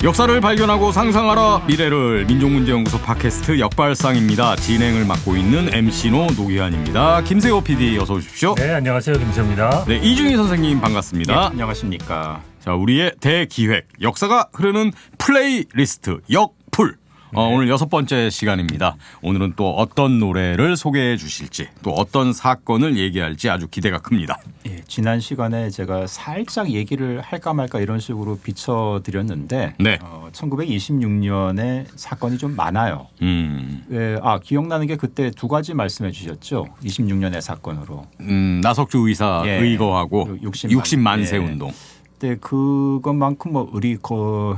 역사를 발견하고 상상하라 미래를 민족문제연구소 팟캐스트 역발상입니다. 진행을 맡고 있는 MC노 노기환입니다. 김세호 PD 어서 오십시오. 네, 안녕하세요. 김세호입니다. 네, 이중희 선생님 반갑습니다. 네, 안녕하십니까. 자, 우리의 대기획 역사가 흐르는 플레이리스트 역풀. 오늘 6번째 시간입니다. 오늘은 또 어떤 노래를 소개해 주실지 또 어떤 사건을 얘기할지 아주 기대가 큽니다. 예, 지난 시간에 제가 살짝 얘기를 할까 말까 이런 식으로 비춰드렸는데 네. 1926년에 사건이 좀 많아요. 예, 기억나는 게 그때 두 가지 말씀해 주셨죠. 26년의 사건으로. 나석주 의사 예, 의거하고 60만세 예. 운동. 근데 그것만큼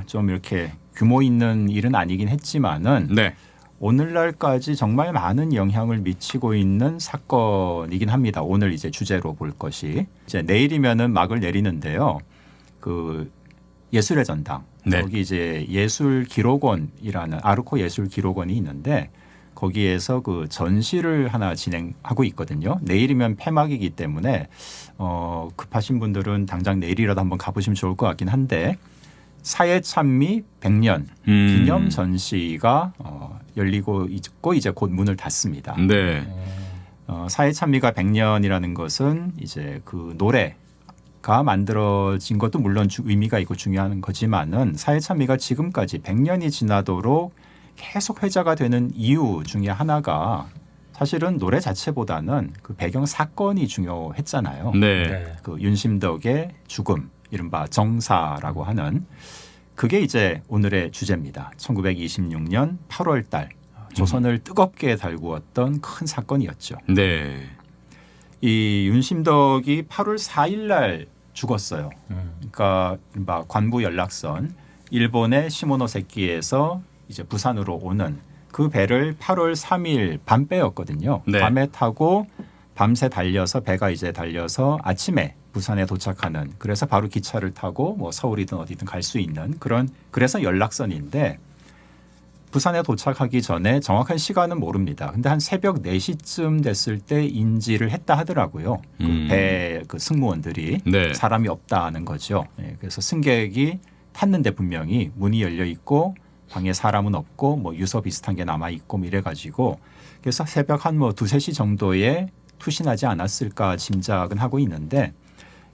좀 이렇게 규모 있는 일은 아니긴 했지만은 네. 오늘날까지 정말 많은 영향을 미치고 있는 사건이긴 합니다. 오늘 이제 주제로 볼 것이 이제 내일이면은 막을 내리는데요. 그 예술의 전당 네. 거기 이제 예술기록원이라는 아르코 예술기록원이 있는데 거기에서 그 전시를 하나 진행하고 있거든요. 내일이면 폐막이기 때문에 급하신 분들은 당장 내일이라도 한번 가보시면 좋을 것 같긴 한데. 사회찬미 100년 기념 전시가 열리고 있고 이제 곧 문을 닫습니다. 네. 사회찬미가 100년이라는 것은 이제 그 노래가 만들어진 것도 물론 의미가 있고 중요한 거지만은 사회찬미가 지금까지 100년이 지나도록 계속 회자가 되는 이유 중에 하나가 사실은 노래 자체보다는 그 배경 사건이 중요했잖아요. 네. 그 윤심덕의 죽음. 이른바 정사라고 하는 그게 이제 오늘의 주제입니다. 1926년 8월 달 조선을 뜨겁게 달구었던 큰 사건이었죠. 네. 이 윤심덕이 8월 4일 날 죽었어요. 그러니까 이른바 관부 연락선 일본의 시모노세키에서 이제 부산으로 오는 그 배를 8월 3일 밤배였거든요. 네. 밤에 타고 밤새 달려서 배가 이제 달려서 아침에 부산에 도착하는 그래서 바로 기차를 타고 뭐 서울이든 어디든 갈 수 있는 그래서 연락선인데 부산에 도착하기 전에 정확한 시간은 모릅니다. 근데 한 새벽 4시쯤 됐을 때 인지를 했다 하더라고요. 그 배 그 승무원들이 네. 사람이 없다는 거죠. 예, 그래서 승객이 탔는데 분명히 문이 열려 있고 방에 사람은 없고 뭐 유서 비슷한 게 남아 있고 뭐 이래가지고 그래서 새벽 한 2-3시 정도에 투신하지 않았을까 짐작은 하고 있는데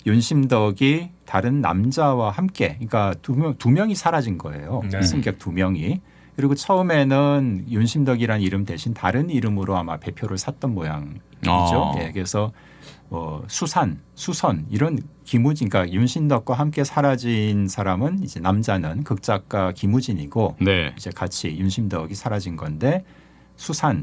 윤심덕이 다른 남자와 함께 그러니까 두 명이 사라진 거예요. 네. 승객 2명이. 그리고 처음에는 윤심덕이라는 이름 대신 다른 이름으로 아마 배표를 샀던 모양이죠. 예, 그래서 수선 이런 김우진 그러니까 윤심덕과 함께 사라진 사람은 이제 남자는 극작가 김우진이고 네. 이제 같이 윤심덕이 사라진 건데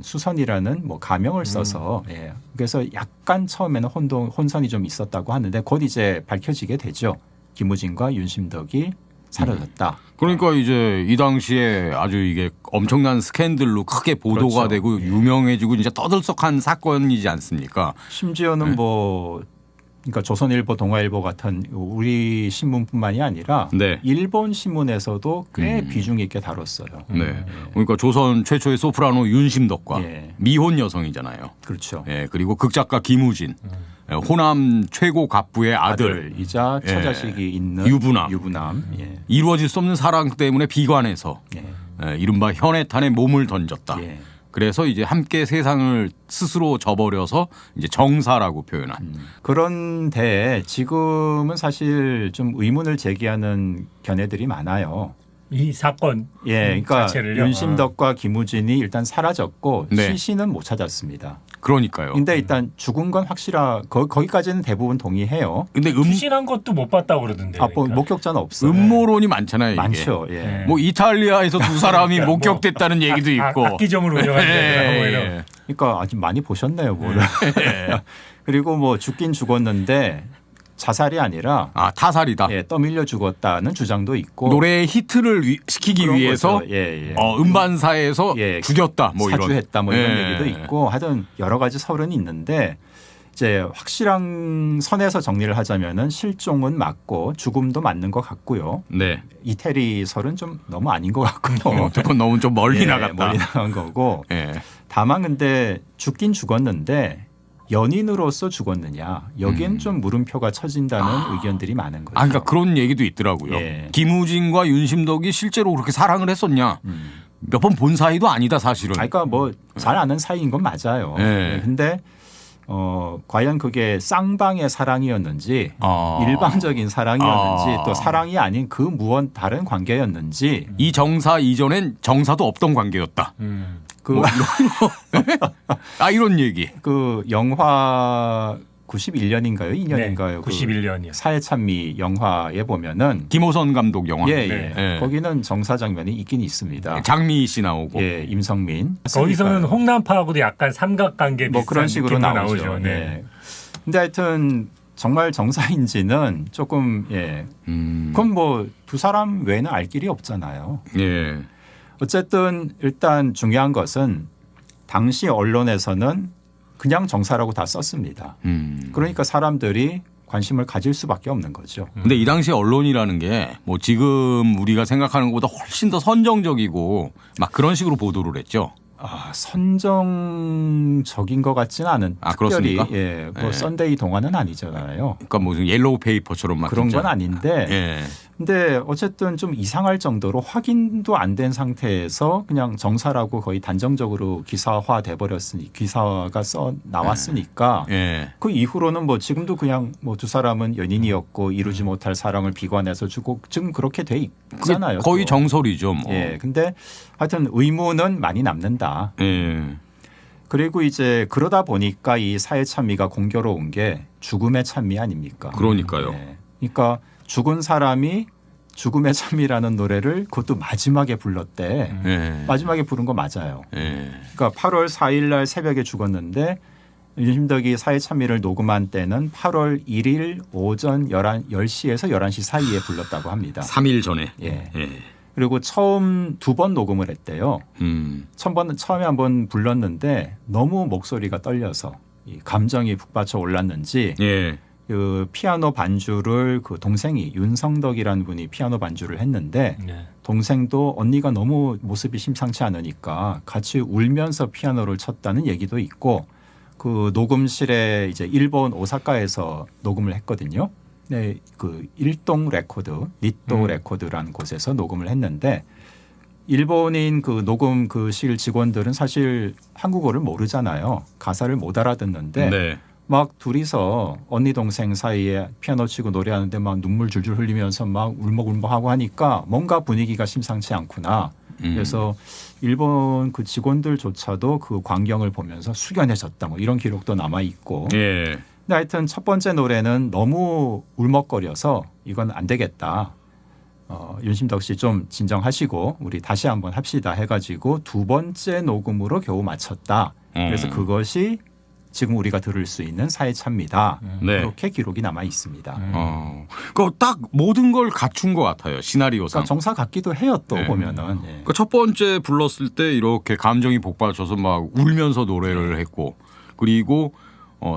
수선이라는 뭐 가명을 써서 예. 그래서 약간 처음에는 혼선이 좀 있었다고 하는데 곧 이제 밝혀지게 되죠. 김우진과 윤심덕이 사라졌다. 그러니까 이제 이 당시에 아주 이게 엄청난 스캔들로 크게 보도가 그렇죠. 되고 유명해지고 진짜 떠들썩한 사건이지 않습니까? 심지어는 그러니까 조선일보, 동아일보 같은 우리 신문뿐만이 아니라 네. 일본 신문에서도 꽤 비중 있게 다뤘어요. 네. 그러니까 조선 최초의 소프라노 윤심덕과 예. 미혼 여성이잖아요. 그렇죠. 예. 그리고 극작가 김우진, 호남 최고 갑부의 아들. 아들이자 예. 처자식이 있는 유부남. 예. 이루어질 수 없는 사랑 때문에 비관해서 예. 이른바 현해탄에 몸을 던졌다. 예. 그래서 이제 함께 세상을 스스로 저버려서 이제 정사라고 표현한. 그런데 지금은 사실 좀 의문을 제기하는 견해들이 많아요. 이 사건 예, 그러니까 자체를요? 윤심덕과 김우진이 일단 사라졌고 네. 시신은 못 찾았습니다. 그러니까요. 근데 일단 죽은 건 거기까지는 대부분 동의해요. 근데 투신한 것도 못 봤다고 그러던데. 목격자는 없어요. 음모론이 많잖아요. 이게. 많죠. 예. 네. 뭐 이탈리아에서 두 사람이 그러니까 목격됐다는 얘기도 있고. 악기점으로 운영하는 뭐 이런. 그러니까 아주 많이 보셨네요, 뭐를. 그리고 뭐 죽긴 죽었는데 자살이 아니라 타살이다. 예, 떠밀려 죽었다는 주장도 있고 노래의 히트를 시키기 그런 위해서 거죠. 예. 음반사에서 예, 죽였다. 뭐 이런. 사주했다 뭐 이런 예. 얘기도 있고 하여튼 여러 가지 설은 있는데 이제 확실한 선에서 정리를 하자면은 실종은 맞고 죽음도 맞는 것 같고요. 네. 이태리 설은 좀 너무 아닌 것 같고요. 두 번 너무 좀 멀리 예, 나갔다. 멀리 나간 거고. 예. 다만 근데 죽긴 죽었는데 연인으로서 죽었느냐 여기엔 좀 물음표가 쳐진다는 의견들이 많은 거죠. 아, 그러니까 그런 얘기도 있더라고요. 예. 김우진과 윤심덕이 실제로 그렇게 사랑을 했었냐? 몇 번 본 사이도 아니다 사실은. 그러니까 뭐 잘 아는 사이인 건 맞아요. 예. 근데 과연 그게 쌍방의 사랑이었는지 일방적인 사랑이었는지 또 사랑이 아닌 그 무언 다른 관계였는지 이 정사 이전엔 정사도 없던 관계였다. 그, 이런 얘기. 그 영화 91년인가요? 2년인가요? 네, 91년이요. 사회찬미 영화에 보면은 김호선 감독 영화. 예, 네. 예. 거기는 정사 장면이 있긴 있습니다. 장미희 씨 나오고. 예, 임성민. 거기서는 홍남파하고도 약간 삼각관계 뭐 비슷한 그런 식으로 느낌도 나오죠. 네. 네. 근데 하여튼 정말 정사인지는 조금 그건 뭐 두 사람 외에는 알 길이 없잖아요. 예. 어쨌든 일단 중요한 것은 당시 언론에서는 그냥 정사라고 다 썼습니다. 그러니까 사람들이 관심을 가질 수밖에 없는 거죠. 근데 이 당시 언론이라는 게 뭐 지금 우리가 생각하는 것보다 훨씬 더 선정적이고 막 그런 식으로 보도를 했죠. 선정적인 것 같지는 않은 특별히 그렇습니까? 예, 뭐 예. 썬데이 동화는 아니잖아요. 그러니까 무슨 옐로우 페이퍼처럼 막 그런 진짜. 건 아닌데 예. 근데 어쨌든 좀 이상할 정도로 확인도 안 된 상태에서 그냥 정사라고 거의 단정적으로 기사화 돼 버렸으니 기사가 써 나왔으니까 예. 그 이후로는 뭐 지금도 그냥 뭐 두 사람은 연인이었고 이루지 못할 사랑을 비관해서 주고 지금 그렇게 돼 있잖아요. 거의 또. 정설이죠. 뭐. 예. 근데 하여튼 의문은 많이 남는다. 예. 그리고 이제 그러다 보니까 이 사회 찬미가 공교로운 게 죽음의 찬미 아닙니까? 그러니까요. 예. 그러니까 죽은 사람이 죽음의 참이라는 노래를 그것도 마지막에 불렀대. 예. 마지막에 부른 거 맞아요. 예. 그러니까 8월 4일 날 새벽에 죽었는데 윤심덕이 사회 참미를 녹음한 때는 8월 1일 오전 10시에서 11시 사이에 불렀다고 합니다. 3일 전에. 예. 예. 그리고 처음 2번 녹음을 했대요. 처음에 한번 불렀는데 너무 목소리가 떨려서 이 감정이 북받쳐 올랐는지 예. 그 피아노 반주를 그 동생이 윤성덕이라는 분이 피아노 반주를 했는데 네. 동생도 언니가 너무 모습이 심상치 않으니까 같이 울면서 피아노를 쳤다는 얘기도 있고 그 녹음실에 이제 일본 오사카에서 녹음을 했거든요. 네, 그 일동 레코드, 니또 레코드라는 곳에서 녹음을 했는데 일본인 그 녹음 그 실 직원들은 사실 한국어를 모르잖아요. 가사를 못 알아듣는데 네. 막 둘이서 언니 동생 사이에 피아노 치고 노래하는데 막 눈물 줄줄 흘리면서 막 울먹울먹하고 하니까 뭔가 분위기가 심상치 않구나. 그래서 일본 그 직원들조차도 그 광경을 보면서 숙연해졌다. 뭐 이런 기록도 남아 있고. 예. 근데 하여튼 첫 번째 노래는 너무 울먹거려서 이건 안 되겠다. 윤심덕 씨 좀 진정하시고 우리 다시 한번 합시다 해가지고 두 번째 녹음으로 겨우 마쳤다. 그래서 그것이 지금 우리가 들을 수 있는 사회차입니다. 네. 그렇게 기록이 남아 있습니다. 그딱 모든 걸 갖춘 것 같아요. 시나리오상. 그러니까 정사 같기도 해요. 또 네. 보면은. 예. 그러니까 첫 번째 불렀을 때 이렇게 감정이 복받쳐서 막 울면서 노래를 했고 그리고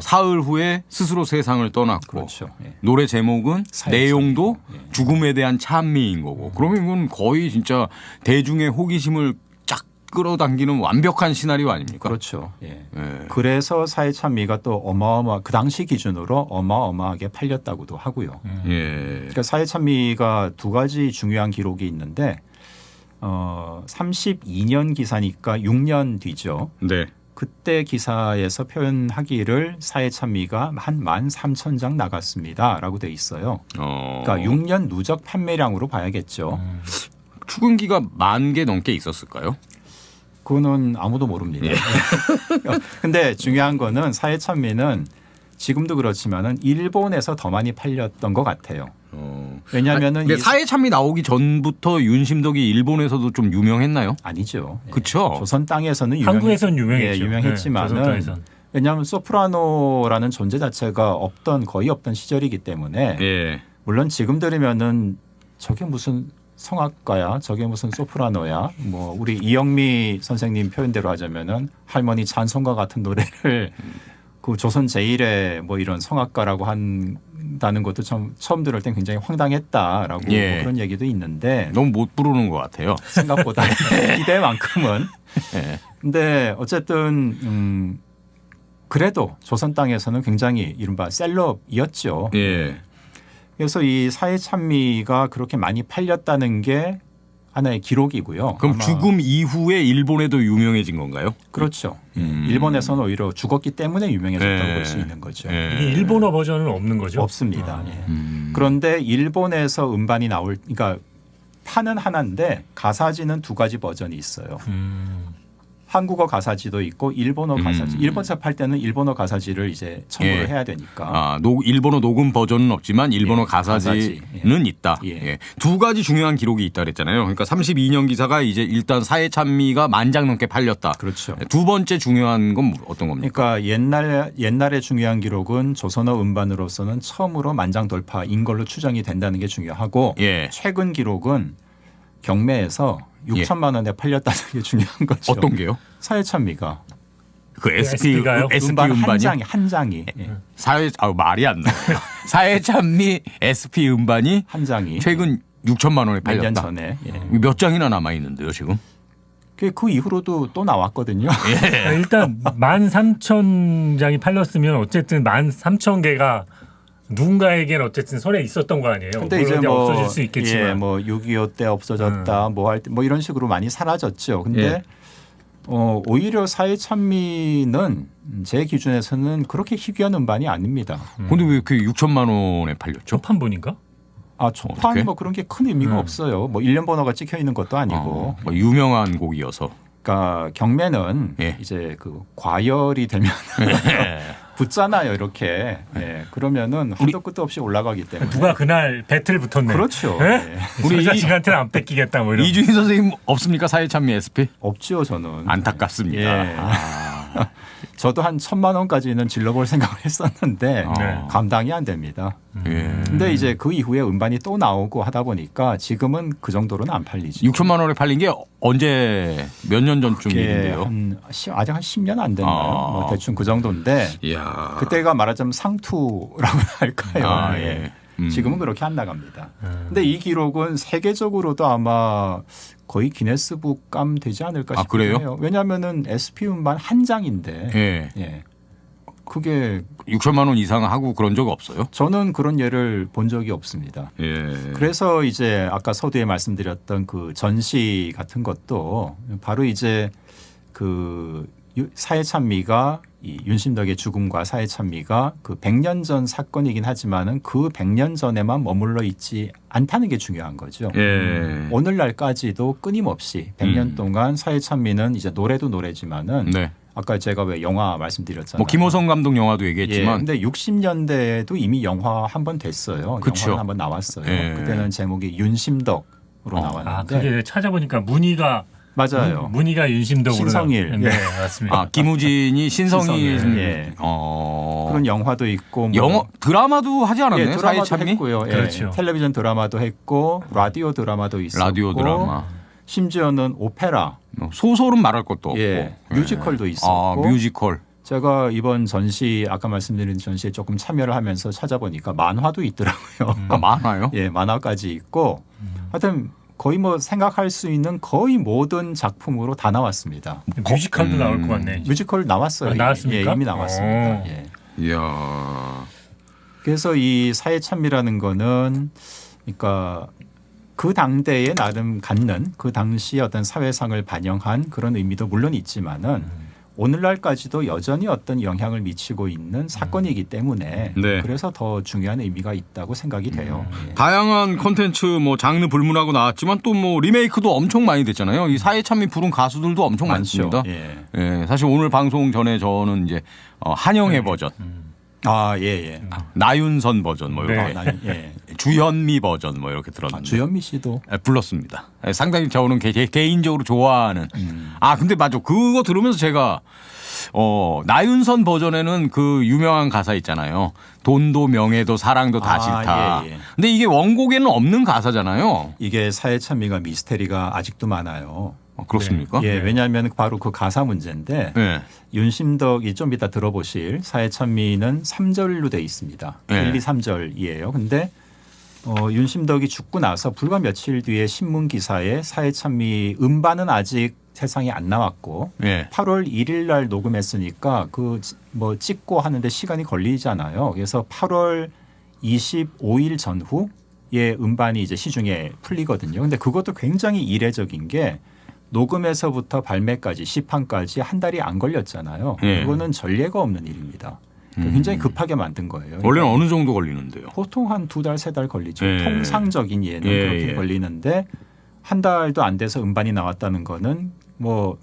사흘 후에 스스로 세상을 떠났고 그렇죠. 예. 노래 제목은 사회 내용도 참미. 예. 죽음에 대한 찬미인 거고 그러면 이건 거의 진짜 대중의 호기심을 쫙 끌어당기는 완벽한 시나리오 아닙니까? 그렇죠. 예. 예. 그래서 사회참미가 또 그 당시 기준으로 어마어마하게 팔렸다고도 하고요. 예. 그러니까 사회참미가 두 가지 중요한 기록이 있는데 32년 기사니까 6년 뒤죠. 네. 그때 기사에서 표현하기를 사회참미가 한 13,000장 나갔습니다라고 돼 있어요. 그러니까 6년 누적 판매량으로 봐야겠죠. 출근기가 10,000개 넘게 있었을까요? 그거는 아무도 모릅니다. 근데 중요한 거는 사회참미는 지금도 그렇지만은 일본에서 더 많이 팔렸던 것 같아요. 왜냐하면은 근데 사회참미 나오기 전부터 윤심덕이 일본에서도 좀 유명했나요? 아니죠. 그렇죠. 조선 땅에서는 한국에서는 유명했죠. 유명했지만은 네, 조선 땅에선. 왜냐하면 소프라노라는 존재 자체가 거의 없던 시절이기 때문에 예. 물론 지금 들으면은 저게 무슨 성악가야, 저게 무슨 소프라노야. 뭐 우리 이영미 선생님 표현대로 하자면은 할머니 찬송가 같은 노래를 그 조선 제1의 뭐 이런 성악가라고 한다는 것도 참 처음 들을 땐 굉장히 황당했다라고 예. 뭐 그런 얘기도 있는데 너무 못 부르는 것 같아요. 생각보다 기대만큼은. 예. 근데 어쨌든 그래도 조선 땅에서는 굉장히 이른바 셀럽이었죠. 예. 그래서 이 사회찬미가 그렇게 많이 팔렸다는 게 하나의 기록이고요. 그럼 아마 죽음 이후에 일본에도 유명해진 건가요? 그렇죠. 일본에서는 오히려 죽었기 때문에 유명해졌다고 예. 볼 수 있는 거죠. 예. 이게 일본어 버전은 없는 거죠? 없습니다. 아. 예. 그런데 일본에서 음반이 그러니까 판은 하나인데 가사지는 두 가지 버전이 있어요. 한국어 가사지도 있고 일본어 가사지. 일본에서 팔 때는 일본어 가사지를 이제 첨부를 예. 해야 되니까. 아, 일본어 녹음 버전은 없지만 일본어 예, 가사지는 가사지. 있다. 예. 예. 두 가지 중요한 기록이 있다 그랬잖아요. 그러니까 32년 기사가 이제 일단 사회찬미가 10,000장 넘게 팔렸다. 그렇죠. 두 번째 중요한 건 어떤 겁니까? 그러니까 옛날의 중요한 기록은 조선어 음반으로서는 처음으로 10,000장 돌파인 걸로 추정이 된다는 게 중요하고 예. 최근 기록은 경매에서 6천만 원에 팔렸다는 게 중요한 거죠. 어떤 게요? 사회찬미가 그 SP SP가요? SP 음반 음반이 한 장이 말이 안 나와요. 사회찬미 SP 음반이 한 장이 최근 6천만 원에 몇 년 팔렸다. 전에 몇 장이나 남아 있는데요, 지금? 그 이후로도 또 나왔거든요. 아, 일단 13,000장이 팔렸으면 어쨌든 13,000개가 누군가에게는 어쨌든 손에 있었던 거 아니에요. 근데 물론 이제 뭐 없어질 수 있겠지만. 예, 뭐 6.25 때 없어졌다, 뭐 할 때 뭐 이런 식으로 많이 사라졌죠. 근데 예. 오히려 사회찬미는 제 기준에서는 그렇게 희귀한 음반이 아닙니다. 근데 왜 이렇게 6천만 원에 팔렸죠? 초판 보니까 아, 초판 어떡해? 뭐 그런 게 큰 의미가 없어요. 뭐 일련 번호가 찍혀 있는 것도 아니고. 뭐 유명한 곡이어서. 그러니까 경매는 예. 이제 그 과열이 되면 붙잖아요, 이렇게. 예. 그러면은 한도 끝도 없이 올라가기 때문에. 누가 그날 배틀 붙었네. 그렇죠. 예? 예. 우리 우리 자식한테는 안 뺏기겠다 뭐 이런. 이주희 선생님 없습니까? 사회찬미 SP? 없지요, 저는. 안타깝습니다. 예. 저도 한 1,000만 원까지는 질러볼 생각을 했었는데 네. 감당이 안 됩니다. 예. 근데 이제 그 이후에 음반이 또 나오고 하다 보니까 지금은 그 정도로는 안 팔리죠. 6천만 원에 팔린 게 언제 몇 년 전쯤 그게 일인데요? 아직 한 10년 안 됐나요? 아. 뭐 대충 그 정도인데 이야. 그때가 말하자면 상투라고 할까요? 아, 예. 예. 지금은 그렇게 안 나갑니다. 근데 이 기록은 세계적으로도 아마 거의 기네스북감 되지 않을까 아, 싶어요. 그래요? 왜냐하면은 SP 음반 한 장인데 예. 예. 그게 6천만 원 이상 하고 그런 적 없어요? 저는 그런 예를 본 적이 없습니다. 예. 그래서 이제 아까 서두에 말씀드렸던 그 전시 같은 것도 바로 이제 그 사회찬미가 이 윤심덕의 죽음과 사회찬미가 그 100년 전 사건이긴 하지만은 그 100년 전에만 머물러 있지 않다는 게 중요한 거죠. 예. 오늘날까지도 끊임없이 100년 동안 사회찬미는 이제 노래도 노래지만은 네. 아까 제가 왜 영화 말씀드렸잖아요. 뭐 김호성 감독 영화도 예, 얘기했지만 근데 60년대에도 이미 영화 한 번 됐어요. 그쵸. 영화 한 번 나왔어요. 예. 그때는 제목이 윤심덕으로 아, 나왔는데 그게 찾아보니까 문희가 맞아요. 문희가 윤심덕으로 신성일. 네, 예. 맞습니다. 아, 김우진이 신성일 신성일. 예. 어. 그런 영화도 있고 뭐 영화 드라마도 하지 않았나요? 예, 드라마도 사회찬미? 했고요. 예, 그렇죠. 텔레비전 드라마도 했고 라디오 드라마도 있었고 라디오 드라마. 심지어는 오페라, 소설은 말할 것도 없고. 예, 뮤지컬도 있었고 아, 뮤지컬. 제가 이번 전시 아까 말씀드린 전시에 조금 참여를 하면서 찾아보니까 만화도 있더라고요. 아, 많아요? 예, 만화까지 있고 하여튼 거의 뭐 생각할 수 있는 거의 모든 작품으로 다 나왔습니다. 뮤지컬도 나올 것 같네. 뮤지컬 나왔어요. 아, 나왔습니까? 예, 이미 나왔습니다. 오. 예. 이야. 그래서 이 사회찬미라는 거는 그러니까 그 당대에 나름 갖는 그 당시 어떤 사회상을 반영한 그런 의미도 물론 있지만은 오늘날까지도 여전히 어떤 영향을 미치고 있는 사건이기 때문에 네. 그래서 더 중요한 의미가 있다고 생각이 돼요. 예. 다양한 콘텐츠 뭐 장르 불문하고 나왔지만 또 뭐 리메이크도 엄청 많이 됐잖아요. 이 사회찬미 부른 가수들도 엄청 많죠. 많습니다. 예. 예, 사실 오늘 방송 전에 저는 이제 한영애 버전, 아, 예, 예. 나윤선 버전 뭐 네. 이렇게 예. 주현미 버전 뭐 이렇게 들었는데 주현미 씨도 불렀습니다. 상당히 저는 개인적으로 좋아하는. 아 근데 맞아 그거 들으면서 제가 나윤선 버전에는 그 유명한 가사 있잖아요. 돈도 명예도 사랑도 다 아, 싫다. 예, 예. 근데 이게 원곡에는 없는 가사잖아요. 이게 사회찬미가 미스테리가 아직도 많아요. 그렇습니까? 예, 왜냐하면 바로 그 가사 문제인데 네. 윤심덕이 좀 이따 들어보실 사회찬미는 3절로 돼 있습니다. 네. 1, 2, 3절이에요. 근데 윤심덕이 죽고 나서 불과 며칠 뒤에 신문 기사에 사회찬미 음반은 아직 세상에 안 나왔고 예. 8월 1일 날 녹음했으니까 그 뭐 찍고 하는데 시간이 걸리잖아요. 그래서 8월 25일 전후에 음반이 이제 시중에 풀리거든요. 근데 그것도 굉장히 이례적인 게 녹음에서부터 발매까지 시판까지 한 달이 안 걸렸잖아요. 예. 그거는 전례가 없는 일입니다. 굉장히 급하게 만든 거예요. 원래는 그러니까 어느 정도 걸리는데요? 보통 한 2달, 3달 걸리죠. 예. 통상적인 예는 예, 그렇게 예. 걸리는데 한 달도 안 돼서 음반이 나왔다는 거는 뭐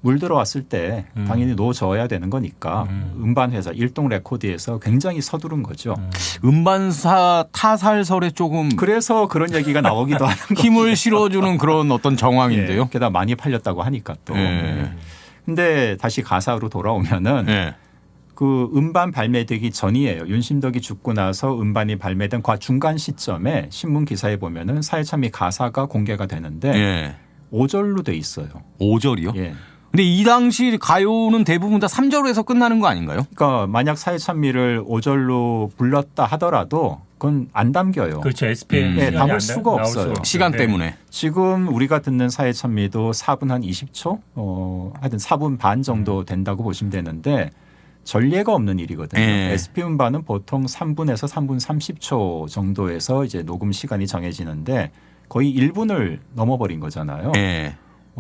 물 들어왔을 때 당연히 놓아줘야 되는 거니까 음반 회사 일동 레코드에서 굉장히 서두른 거죠. 음반사 타살설에 조금 그래서 그런 얘기가 나오기도 하는 거죠. 힘을 실어주는 그런 어떤 정황인데요. 예, 게다가 많이 팔렸다고 하니까 또. 예. 근데 다시 가사로 돌아오면은 예. 그 음반 발매되기 전이에요. 윤심덕이 죽고 나서 음반이 발매된 그 중간 시점에 신문 기사에 보면은 사회참미 가사가 공개가 되는데 예. 5절로 돼 있어요. 5절이요? 예. 근데 이 당시 가요는 대부분 다 3절에서 끝나는 거 아닌가요? 그러니까 만약 사회참미를 5절로 불렀다 하더라도 그건 안 담겨요. 그렇죠. SPM 예, 담을 수가 없어요. 시간 네. 때문에. 지금 우리가 듣는 사회참미도 4분 한 20초, 하여튼 4분 반 정도 된다고 보시면 되는데 전례가 없는 일이거든요. 예. SP 음반은 보통 3분에서 3분 30초 정도에서 이제 녹음 시간이 정해지는데 거의 1분을 넘어버린 거잖아요. 예.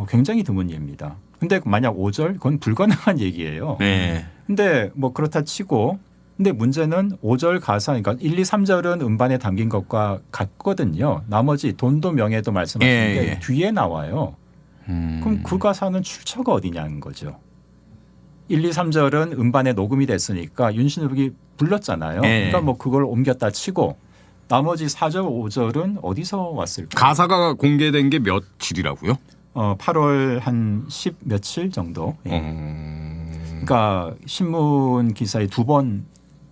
굉장히 드문 예입니다. 근데 만약 5절 그건 불가능한 얘기예요. 예. 근데 뭐 그렇다 치고 근데 문제는 5절 가사 그러니까 1, 2, 3절은 음반에 담긴 것과 같거든요. 나머지 돈도 명예도 말씀하신 예, 게 예. 뒤에 나와요. 그럼 그 가사는 출처가 어디냐는 거죠. 1, 2, 3절은 음반에 녹음이 됐으니까 윤신욱이 불렀잖아요. 예. 그러니까 뭐 그걸 옮겼다 치고 나머지 4절, 5절은 어디서 왔을까? 가사가 공개된 게 며칠이라고요? 8월 한 10 며칠 정도. 예. 그러니까 신문 기사에 2번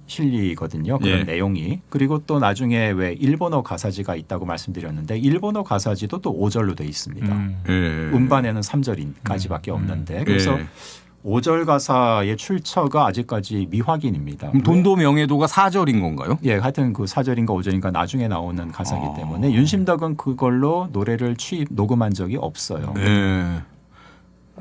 실리거든요. 그런 예. 내용이. 그리고 또 나중에 왜 일본어 가사지가 있다고 말씀드렸는데 일본어 가사지도 또 5절로 돼 있습니다. 예. 음반에는 3절까지밖에 없는데 그래서 예. 5절 가사의 출처가 아직까지 미확인입니다. 그럼 돈도 명예도가 4절인 건가요? 예, 하여튼 그 4절인가 5절인가 나중에 나오는 가사이기 때문에 윤심덕은 그걸로 노래를 녹음한 적이 없어요. 예.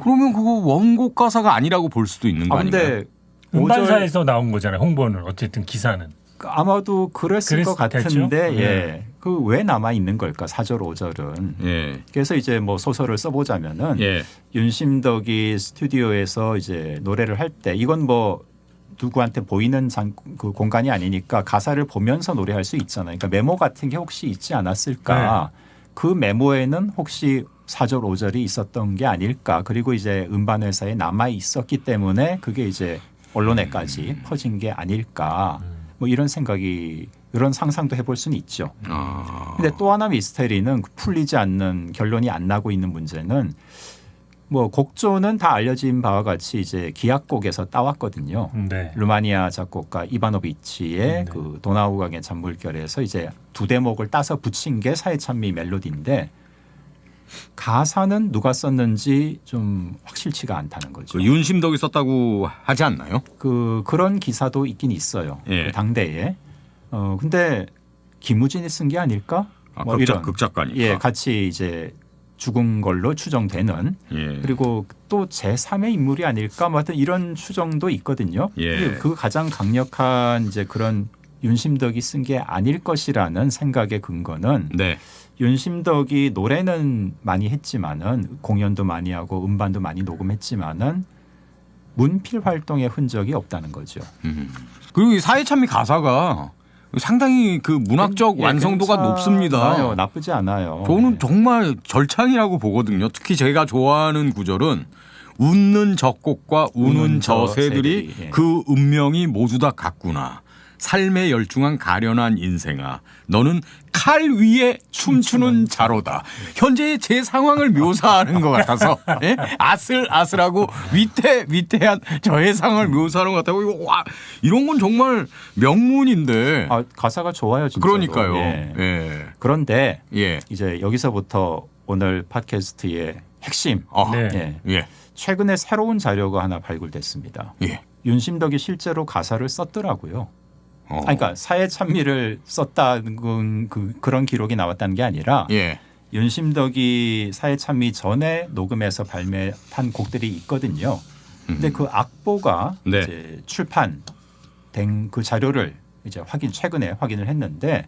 그러면 그거 원곡 가사가 아니라고 볼 수도 있는 거 아닌가요? 근데 5절 음반사에서 나온 거잖아요. 홍보는 어쨌든 기사는. 아마도 그랬을 것 그랬겠죠? 같은데 예. 그 왜 남아 있는 걸까? 4절 5절은. 예. 그래서 이제 뭐 소설을 써보자면은 예. 윤심덕이 스튜디오에서 이제 노래를 할 때 이건 뭐 누구한테 보이는 그 공간이 아니니까 가사를 보면서 노래할 수 있잖아요. 그러니까 메모 같은 게 혹시 있지 않았을까? 그 메모에는 혹시 4절 5절이 있었던 게 아닐까? 그리고 이제 음반 회사에 남아 있었기 때문에 그게 이제 언론에까지 퍼진 게 아닐까? 뭐 이런 생각이 이런 상상도 해볼 수는 있죠. 근데 또 하나 미스테리는 풀리지 않는 결론이 안 나고 있는 문제는 뭐 곡조는 다 알려진 바와 같이 이제 기악곡에서 따왔거든요. 네. 루마니아 작곡가 이바노비치의 그 도나우강의 잔물결에서 이제 두 대목을 따서 붙인 게 사회찬미 멜로디인데 가사는 누가 썼는지 좀 확실치가 않다는 거죠. 그 윤심덕이 썼다고 하지 않나요? 그런 기사도 있긴 있어요. 예. 그 당대에. 근데 김우진이 쓴 게 아닐까? 뭐 극작가니까. 예, 같이 이제 죽은 걸로 추정되는 예. 그리고 또 제3의 인물이 아닐까? 뭐 하여튼 이런 추정도 있거든요. 예. 그 가장 강력한 이제 그런 윤심덕이 쓴 게 아닐 것이라는 생각의 근거는 네. 윤심덕이 노래는 많이 했지만은 공연도 많이 하고 음반도 많이 녹음했지만은 문필 활동의 흔적이 없다는 거죠. 그리고 이 사회참미 가사가 상당히 그 문학적 예, 완성도가 높습니다. 괜찮아요. 나쁘지 않아요. 저는 정말 절창이라고 보거든요. 특히 제가 좋아하는 구절은 웃는 젖꽃과 우는 저 새들이 예. 그 운명이 모두 다 같구나. 삶에 열중한 가련한 인생아, 너는 칼 위에 춤추는 자로다. 현재의 제 상황을 묘사하는 것 같아서 예? 아슬아슬하고 위태한 저의 상황을 묘사하는 것 같다고. 와, 이런 건 정말 명문인데. 가사가 좋아요, 진짜. 그러니까요. 예. 예. 그런데 예. 이제 여기서부터 오늘 팟캐스트의 핵심. 네. 예. 예. 최근에 새로운 자료가 하나 발굴됐습니다. 예. 윤심덕이 실제로 가사를 썼더라고요. 그러니까 사회 찬미를 썼다는 그런 기록이 나왔다는 게 아니라 예. 윤심덕이 사회참미 전에 녹음해서 발매한 곡들이 있거든요. 근데 그 악보가 네. 이제 출판된 그 자료를 이제 최근에 확인을 했는데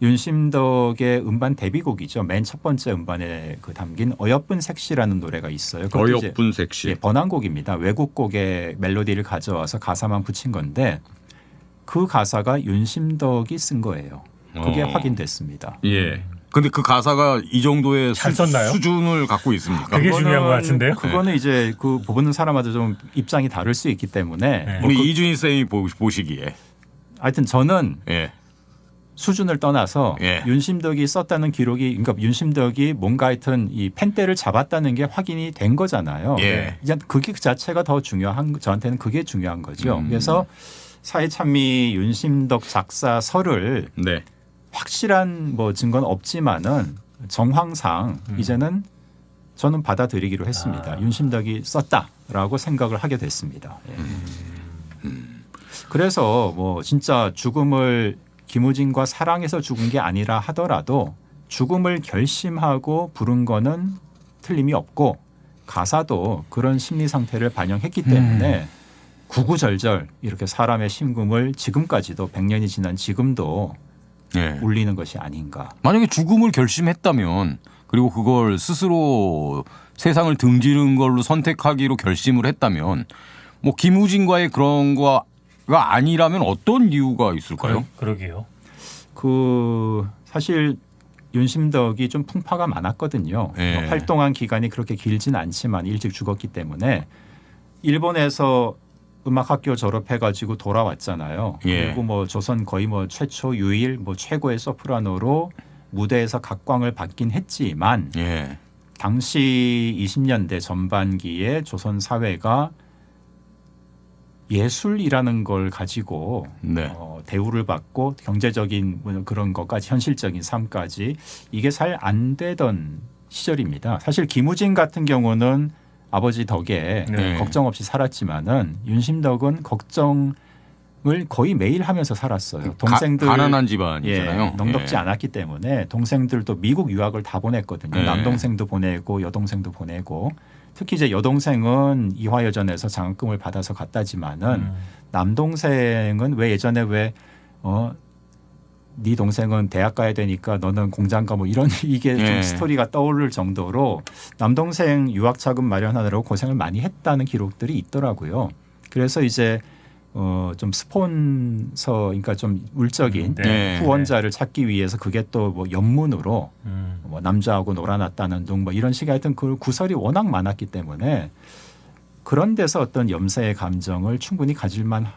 윤심덕의 음반 데뷔곡이죠. 맨 첫 번째 음반에 그 담긴 어여쁜 색시라는 노래가 있어요. 그것도 이제 어여쁜 색시. 예, 번안곡입니다. 외국 곡의 멜로디를 가져와서 가사만 붙인 건데 그 가사가 윤심덕이 쓴 거예요. 그게 확인됐습니다. 예. 근데 그 가사가 이 정도의 잘 썼나요? 수준을 갖고 있습니까? 그게 중요한 것 같은데요. 그거는 이제 그 보는 사람마다 좀 입장이 다를 수 있기 때문에 네. 우리 이준희 쌤이 보시기에. 하여튼 저는 예. 수준을 떠나서 예. 윤심덕이 썼다는 기록이 그러니까 윤심덕이 뭔가 하여튼 이 펜대를 잡았다는 게 확인이 된 거잖아요. 예. 이제 그게 그 자체가 더 중요한 저한테는 그게 중요한 거죠. 그래서 사회참미 윤심덕 작사설을 네. 확실한 뭐 증거는 없지만은 정황상 이제는 저는 받아들이기로 했습니다. 윤심덕이 썼다라고 생각을 하게 됐습니다. 예. 그래서 뭐 진짜 죽음을 김우진과 사랑해서 죽은 게 아니라 하더라도 죽음을 결심하고 부른 거는 틀림이 없고 가사도 그런 심리 상태를 반영했기 때문에 구구절절 이렇게 사람의 심금을 지금까지도 100년이 지난 지금도 예. 울리는 것이 아닌가. 만약에 죽음을 결심했다면 그리고 그걸 스스로 세상을 등지는 걸로 선택하기로 결심을 했다면 뭐 김우진과의 그런 거가 아니라면 어떤 이유가 있을까요? 그러게요. 그 사실 윤심덕이 좀 풍파가 많았거든요. 예. 활동한 기간이 그렇게 길진 않지만 일찍 죽었기 때문에 일본에서 음악학교 졸업해가지고 돌아왔잖아요. 예. 그리고 뭐 조선 거의 뭐 최초 유일 뭐 최고의 소프라노로 무대에서 각광을 받긴 했지만 예. 당시 20년대 전반기에 조선 사회가 예술이라는 걸 가지고 네. 대우를 받고 경제적인 뭐 그런 것까지 현실적인 삶까지 이게 잘 안 되던 시절입니다. 사실 김우진 같은 경우는 아버지 덕에 네. 걱정 없이 살았지만은 윤심덕은 걱정을 거의 매일 하면서 살았어요. 동생들 가난한 집안이잖아요. 예, 넉넉지 예. 않았기 때문에 동생들도 미국 유학을 다 보냈거든요. 네. 남동생도 보내고 여동생도 보내고 특히 이제 여동생은 이화여전에서 장학금을 받아서 갔다지만은 남동생은 왜 예전에 네 동생은 대학 가야 되니까 너는 공장 가 뭐 이런 이게 예. 좀 스토리가 떠오를 정도로 남동생 유학 자금 마련하느라고 고생을 많이 했다는 기록들이 있더라고요. 그래서 이제 좀 스폰서 그러니까 좀 물적인 네. 후원자를 찾기 위해서 그게 또 뭐 연문으로 뭐 남자하고 놀아났다는 둥 뭐 이런 식의 하여튼 그 구설이 워낙 많았기 때문에 그런 데서 어떤 염세의 감정을 충분히 가질만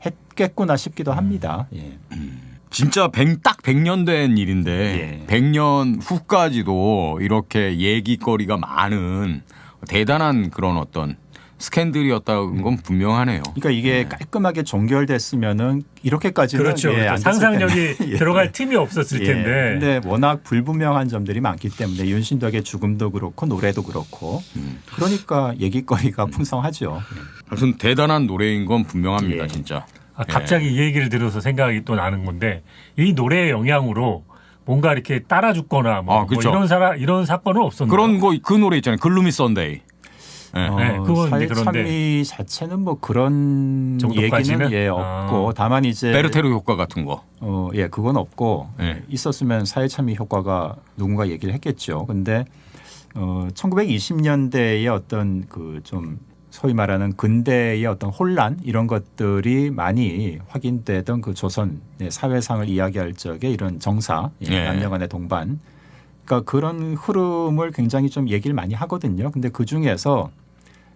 했겠구나 싶기도 합니다. 예. 진짜 딱 100년 된 일인데 예. 100년 후까지도 이렇게 얘기거리가 많은 대단한 그런 어떤 스캔들이었다는 건 분명하네요. 그러니까 이게 깔끔하게 종결됐으면은 이렇게까지는 그렇죠. 예, 안 됐을 상상력이 텐데. 예. 들어갈 틈이 없었을 텐데. 근데 워낙 불분명한 점들이 많기 때문에 윤심덕의 죽음도 그렇고 노래도 그렇고 그러니까 얘기거리가 풍성하죠. 하여튼 대단한 노래인 건 분명합니다. 예. 진짜. 갑자기 이 얘기를 들어서 생각이 또 나는 건데 이 노래의 영향으로 뭔가 이렇게 따라 죽거나 뭐, 그렇죠. 뭐 이런 사건은 없었나요? 그런 거 그 노래 있잖아요. 글루미 썬데이. 예. 네, 그건 이제 사회참미 그런데. 자체는 뭐 그런 정도까지는? 얘기는 없고 다만 이제 베르테르 효과 같은 거. 그건 없고 예. 있었으면 사회참미 효과가 누군가 얘기를 했겠죠. 근데 1920년대의 어떤 그 좀 소위 말하는 근대의 어떤 혼란 이런 것들이 많이 확인되던 그 조선 사회상을 이야기할 적에 이런 정사 예. 남녀간의 동반 그러니까 그런 흐름을 굉장히 좀 얘기를 많이 하거든요. 근데 그 중에서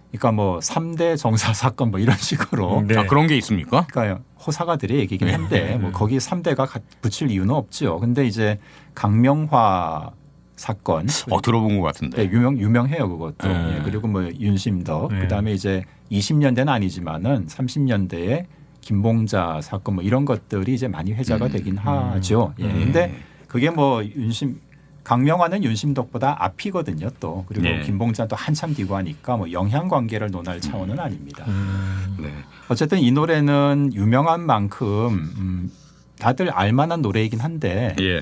그러니까 뭐 3대 정사 사건 뭐 이런 식으로 네. 그런 게 있습니까? 그러니까 호사가들의 얘기긴 한데 뭐 거기 3대가 붙일 이유는 없죠. 근데 이제 강명화 사건 들어본 것 같은데. 네, 유명해요 그것도. 네. 예, 그리고 뭐 윤심덕 네. 그다음에 이제 20년대는 아니지만은 30년대에 김봉자 사건 뭐 이런 것들이 이제 많이 회자가 되긴 하죠. 예. 근데 그게 뭐 강명화는 윤심덕보다 앞이거든요 또. 그리고 네. 김봉자는 또 한참 뒤고 하니까 뭐 영향 관계를 논할 차원은 아닙니다. 네. 어쨌든 이 노래는 유명한 만큼 다들 알만한 노래이긴 한데 예.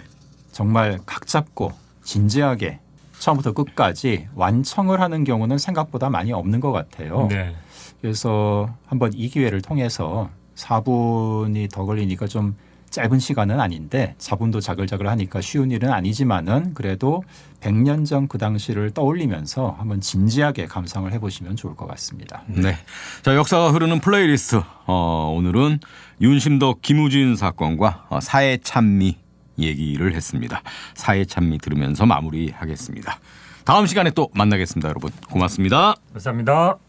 정말 각 잡고 진지하게 처음부터 끝까지 완청을 하는 경우는 생각보다 많이 없는 것 같아요. 네. 그래서 한번 이 기회를 통해서 4분이 더 걸리니까 좀 짧은 시간은 아닌데 4분도 자글자글 하니까 쉬운 일은 아니지만은 그래도 100년 전 그 당시를 떠올리면서 한번 진지하게 감상을 해보시면 좋을 것 같습니다. 네. 자, 역사가 흐르는 플레이리스트. 오늘은 윤심덕 김우진 사건과 사해찬미 얘기를 했습니다. 사해찬미 들으면서 마무리하겠습니다. 다음 시간에 또 만나겠습니다, 여러분. 고맙습니다. 감사합니다.